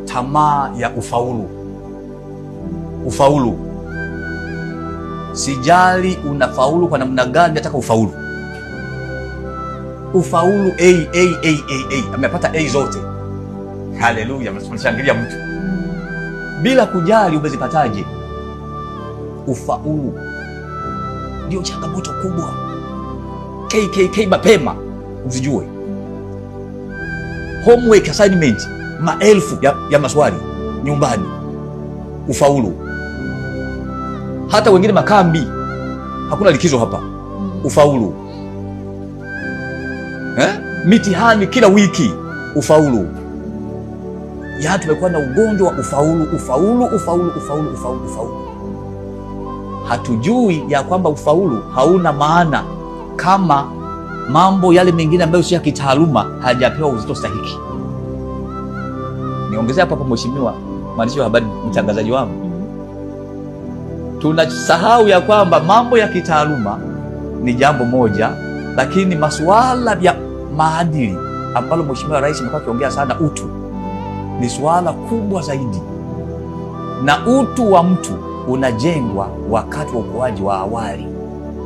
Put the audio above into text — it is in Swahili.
tamaa ya ufaulu. Ufaulu, sijali unafaulu kwa namna gani, nataka ufaulu. Ufaulu A. Amepata A zote. Haleluya, mnashangilia mtu bila kujali umezipataje. Ufaulu ndio changamoto kubwa. KKK mapema usijue. Homework assignment maelfu ya maswali nyumbani. Ufaulu. Hata wengine makambi, hakuna likizo hapa. Ufaulu. Mitihani kila wiki. Ufaulu. Ya tumekuwa na ugonjwa wa ufaulu. Hatujui ya kwamba ufaulu hauna maana kama mambo yale mengine ambayo si ya kitaaluma hajapewa uzito stahiki. Niongezea hapa mheshimiwa mwandishi wa habari, mtangazaji wangu, tunasahau ya kwamba mambo ya kitaaluma ni jambo moja, lakini masuala ya maadili ambalo Mheshimiwa Rais amekuwa akiongea sana, utu, ni swala kubwa zaidi. Na utu wa mtu unajengwa wakati wa ukuaji wa awali.